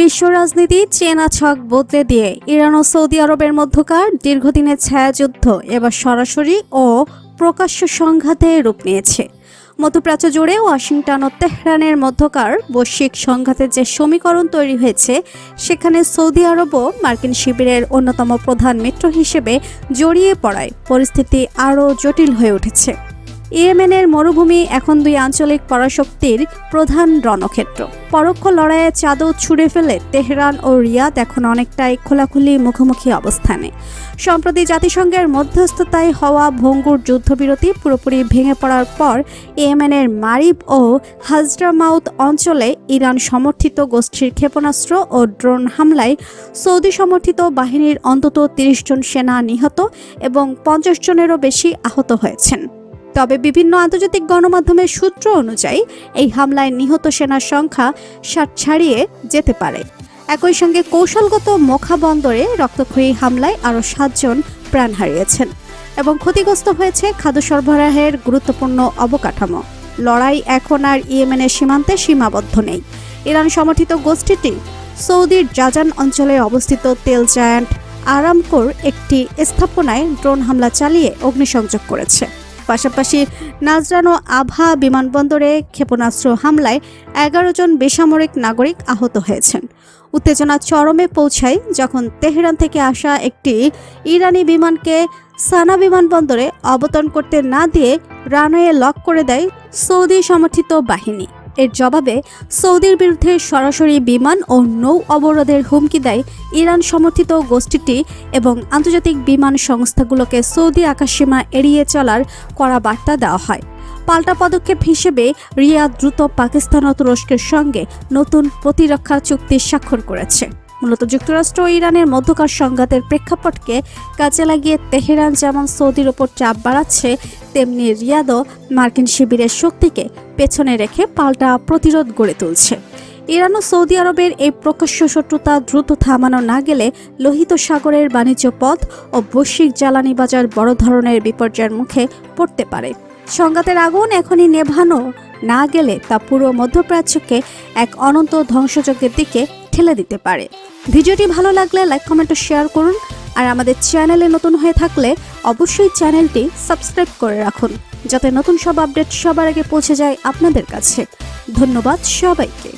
বিশ্ব রাজনীতি চেনা ছক বদলে দিয়ে ইরান ও সৌদি আরবের মধ্যকার দীর্ঘদিনের ছায়াযুদ্ধ এবার সরাসরি ও প্রকাশ্য সংঘাতে রূপ নিয়েছে। মধ্যপ্রাচ্য জুড়ে ওয়াশিংটন ও তেহরানের মধ্যকার বৈশ্বিক সংঘাতের যে সমীকরণ তৈরি হয়েছে, সেখানে সৌদি আরবও মার্কিন শিবিরের অন্যতম প্রধান মিত্র হিসেবে জড়িয়ে পড়ায় পরিস্থিতি আরও জটিল হয়ে উঠেছে। ইয়েমেনের মরুভূমি এখন দুই আঞ্চলিক পরাশক্তির প্রধান রণক্ষেত্র। পরোক্ষ লড়াইয়ে চাদর ছুড়ে ফেলে তেহরান ও রিয়াদ এখন অনেকটাই খোলাখুলি মুখোমুখি অবস্থানে। সম্প্রতি জাতিসংঘের মধ্যস্থতায় হওয়া ভঙ্গুর যুদ্ধবিরতি পুরোপুরি ভেঙে পড়ার পর ইয়েমেনের মারিব ও হাজরামাউত অঞ্চলে ইরান সমর্থিত গোষ্ঠীর ক্ষেপণাস্ত্র ও ড্রোন হামলায় সৌদি সমর্থিত বাহিনীর অন্তত ৩০ জন সেনা নিহত এবং ৫০ জনেরও বেশি আহত হয়েছেন। তবে বিভিন্ন আন্তর্জাতিক গণমাধ্যমের সূত্র অনুযায়ী এই হামলায় নিহত সেনার সংখ্যা ৬০ ছাড়িয়ে যেতে পারে। একই সঙ্গে কৌশলগত মোখা বন্দরে রক্তক্ষয়ী হামলায় আরও ৭ জন প্রাণ হারিয়েছেন এবং ক্ষতিগ্রস্ত হয়েছে খাদ্য সরবরাহের গুরুত্বপূর্ণ অবকাঠামো। লড়াই এখন আর ইয়েমেনের সীমান্তে সীমাবদ্ধ নেই। ইরান সমর্থিত গোষ্ঠীটি সৌদির জাজান অঞ্চলে অবস্থিত তেল জায়ান্ট আরামকোর একটি স্থাপনায় ড্রোন হামলা চালিয়ে অগ্নিসংযোগ করেছে। পাশাপাশি নাজরান ও আভা বিমানবন্দরে ক্ষেপণাস্ত্র হামলায় ১১ জন বেসামরিক নাগরিক আহত হয়েছেন। উত্তেজনা চরমে পৌঁছায় যখন তেহরান থেকে আসা একটি ইরানি বিমানকে সানা বিমানবন্দরে অবতরণ করতে না দিয়ে রানওয়ে লক করে দেয় সৌদি সমর্থিত বাহিনী। এর জবাবে সৌদির বিরুদ্ধে সরাসরি বিমান ও নৌ অবরোধের হুমকি দেয় ইরান সমর্থিত গোষ্ঠীটি এবং আন্তর্জাতিক বিমান সংস্থাগুলোকে সৌদি আকাশসীমা এড়িয়ে চলার কড়া বার্তা দেওয়া হয়। পাল্টা পদক্ষেপ হিসেবে রিয়াদ দ্রুত পাকিস্তান ও তুরস্কের সঙ্গে নতুন প্রতিরক্ষা চুক্তি স্বাক্ষর করেছে। মূলত যুক্তরাষ্ট্র ও ইরানের মধ্যকার সংঘাতের প্রেক্ষাপটকে কাজে লাগিয়ে তেহরান যেমন সৌদির ওপর চাপ বাড়াচ্ছে, তেমনি রিয়াদও মার্কিন শিবিরের শক্তিকে পেছনে রেখে পাল্টা প্রতিরোধ গড়ে তুলছে। ইরান ও সৌদি আরবের এই প্রকাশ্য শত্রুতা দ্রুত থামানো না গেলে লোহিত সাগরের বাণিজ্য পথ ও বৈশ্বিক জ্বালানি বাজার বড় ধরনের বিপর্যয়ের মুখে পড়তে পারে। সংঘাতের আগুন এখনই নেভানো না গেলে তা পুরো মধ্যপ্রাচ্যকে এক অনন্ত ধ্বংসযজ্ঞের দিকে ঠেলে দিতে পারে। ভিডিওটি ভালো লাগলে লাইক, কমেন্ট ও শেয়ার করুন। আর আমাদের চ্যানেলে নতুন হয়ে থাকলে অবশ্যই চ্যানেলটি সাবস্ক্রাইব করে রাখুন, যাতে নতুন সব আপডেট সবার আগে পৌঁছে যায় আপনাদের কাছে। ধন্যবাদ সবাইকে।